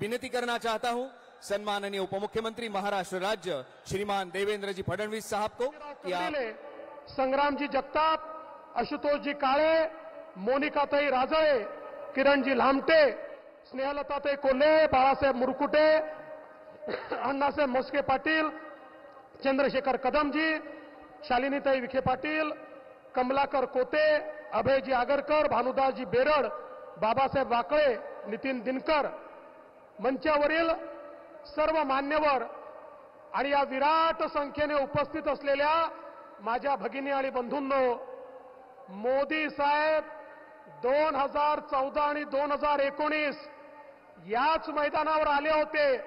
विनती करना चाहता हूं सम्माननीय उपमुख्यमंत्री महाराष्ट्र राज्य श्रीमान देवेंद्र जी फडणवीस साहब को कि आप संग्राम जी जगताप, आशुतोष जी काळे, मोनिकाताई राजळे, किरण जी लामटे, स्नेहलताताई कोल्हे, बाळासाहेब मुरकुटे, अण्णासाहेब मोस्के पाटील, चंद्रशेखर कदमजी, शालिनीताई विखे पाटील, कमलाकर कोते, अभयजी आगरकर, भानुदासजी बेरड, बाबासाहेब वाकळे, नितीन दिनकर, मंचावरील सर्व मान्यवर आणि या विराट संख्येने उपस्थित असलेल्या माझ्या भगिनी आणि बंधूंनो, मोदी साहेब 2014 आणि 2019 याच मैदानावर आले होते.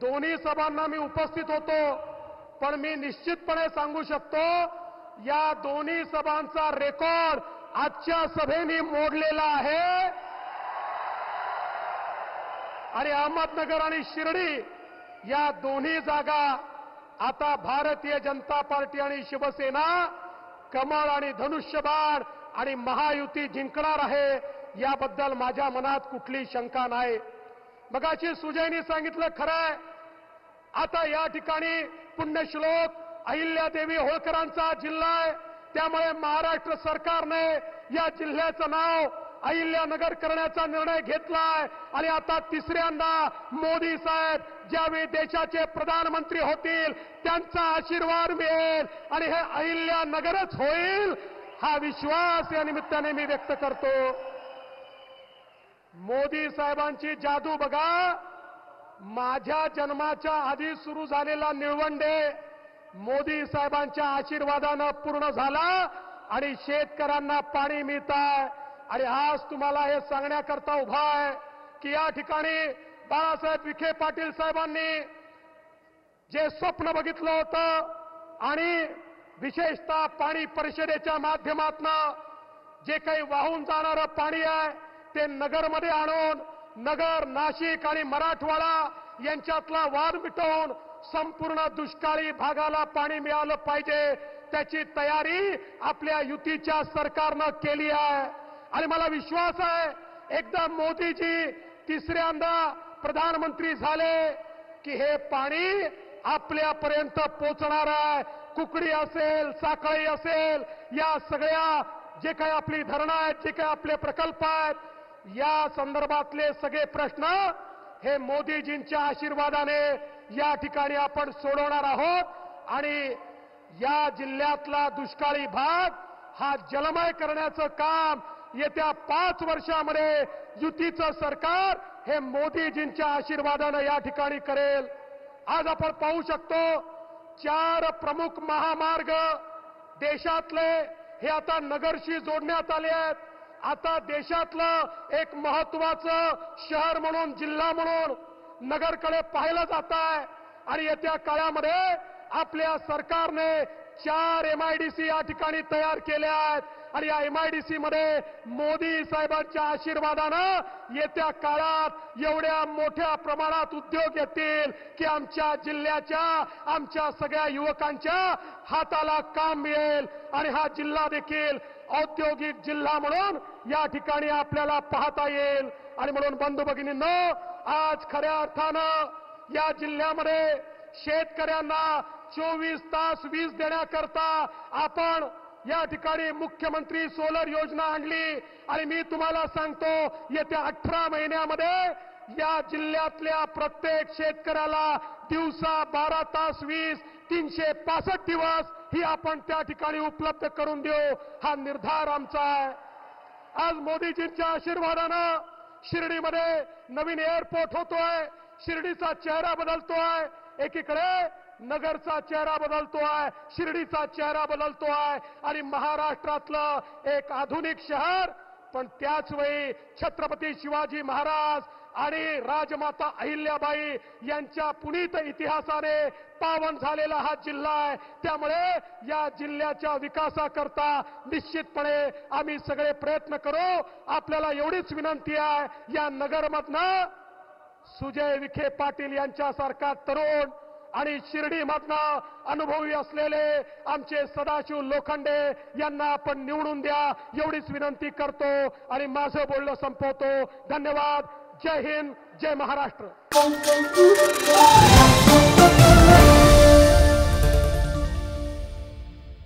दोन्ही सभांना मी उपस्थित होतो, पण मी निश्चितपणे सांगू शकतो या दोन्ही सभांचा रेकॉर्ड आजच्या सभेने मोडलेला आहे. आणि अहमदनगर आणि शिर्डी या दोन्ही जागा आता भारतीय जनता पार्टी आणि शिवसेना कमळ आणि धनुष्यबाण आणि महायुती जिंकणार आहे, याबद्दल माझ्या मनात कुठली शंका नाही. मगाशी सुजयनी सांगितलं खरंय. आता या ठिकाणी पुण्यश्लोक अहिल्यादेवी होळकरांचा जिल्हा आहे, त्यामुळे महाराष्ट्र सरकारने या जिल्ह्याचं नाव अहिल्यानगर करण्याचा निर्णय घेतलाय. आणि आता तिसऱ्यांदा मोदी साहेब ज्यावेळी देशाचे प्रधानमंत्री होतील त्यांचा आशीर्वाद मिळेल आणि हे अहिल्यानगरच होईल, हा विश्वास या निमित्ताने मी व्यक्त करतो. मोदी साहेबांची जादू बघा. माझ्या जन्माच्या आधी सुरू झालेला निळवंडे मोदी साहेबांच्या आशीर्वादानं पूर्ण झाला आणि शेतकऱ्यांना पाणी मिळतंय. आणि आज तुम्हाला हे सांगण्याकरता उभा आहे की या ठिकाणी बाळासाहेब विखे पाटील साहेबांनी जे स्वप्न बघितलं होतं आणि विशेषतः पाणी परिषदेच्या माध्यमातून जे काही वाहून जाणारं पाणी आहे ते नगरमध्ये आणून नगर, नाशिक आणि मराठवाडा यांच्यातला वाद मिटवून संपूर्ण दुष्काळी भागाला पाणी मिळालं पाहिजे, त्याची तयारी आपल्या युतीच्या सरकारनं केली आहे. आणि मला विश्वास आहे एकदा मोदीजी तिसऱ्यांदा प्रधानमंत्री झाले की हे पाणी आपल्यापर्यंत पोहोचणार आहे. कुकडी असेल, साखळी असेल, या सगळ्या जे काही आपली धरणं आहेत, जे काही आपले प्रकल्प आहेत, या संदर्भातले सगळे प्रश्न हे मोदीजींच्या आशीर्वादाने या ठिकाणी आपण सोडवणार आहोत. आणि या जिल्ह्यातला दुष्काळी भाग हा जलमय करण्याचं काम येत्या 5 वर्षामध्ये युतीचं सरकार हे मोदीजींच्या आशीर्वादानं या ठिकाणी करेल. आज आपण पाहू शकतो 4 प्रमुख महामार्ग देशातले हे आता नगरशी जोडण्यात आले आहेत. आता देशातलं एक महत्वाचं शहर म्हणून, जिल्हा म्हणून नगरकडे पाहिलं जात आहे. आणि येत्या काळामध्ये आपल्या सरकारने 4 MIDC या ठिकाणी तयार केल्या आहेत. आणि या MIDC मध्ये मोदी साहेबांच्या आशीर्वादानं येत्या काळात एवढ्या मोठ्या प्रमाणात उद्योग येतील की आमच्या जिल्ह्याच्या, आमच्या सगळ्या युवकांच्या हाताला काम मिळेल. आणि हा जिल्हा देखील औद्योगिक जिल्हा म्हणून या ठिकाणी आपल्याला पाहता येईल. आणि म्हणून बंधू भगिनींनो, आज खऱ्या अर्थानं या जिल्ह्यामध्ये शेतकऱ्यांना 24 तास वीज देण्याकरता आपण या ठिकाणी मुख्यमंत्री सोलर योजना आणली. आणि मी तुम्हाला सांगतो येत्या 18 महिन्यामध्ये या जिल्ह्यातल्या प्रत्येक शेतकऱ्याला दिवसा 12 तास वीज 365 दिवस ही आपण त्या ठिकाणी उपलब्ध करून देऊ, हा निर्धार आमचा आहे. आज मोदीजींच्या आशीर्वादानं शिर्डीमध्ये नवीन एअरपोर्ट होतोय, शिर्डीचा चेहरा बदलतोय. एकीकडे नगरचा चेहरा बदलतोय, शिर्डीचा चेहरा बदलतोय आणि महाराष्ट्रातलं एक आधुनिक शहर, पण त्याच वेळी छत्रपती शिवाजी महाराज आणि राजमाता अहिल्याबाई यांच्या पुनीत इतिहासाने पावन झालेला हा जिल्हा आहे. त्यामुळे या जिल्ह्याच्या विकासाकरता निश्चितपणे आम्ही सगळे प्रयत्न करू. आपल्याला एवढीच विनंती आहे, या नगरमधनं सुजय विखे पाटील यांच्यासारखा तरुण आणि शिर्डीमधनं अनुभवी असलेले आमचे सदाशिव लोखंडे यांना आपण निवडून द्या, एवढीच विनंती करतो आणि माझं बोलणं संपवतो. धन्यवाद. जय हिंद. जय महाराष्ट्र.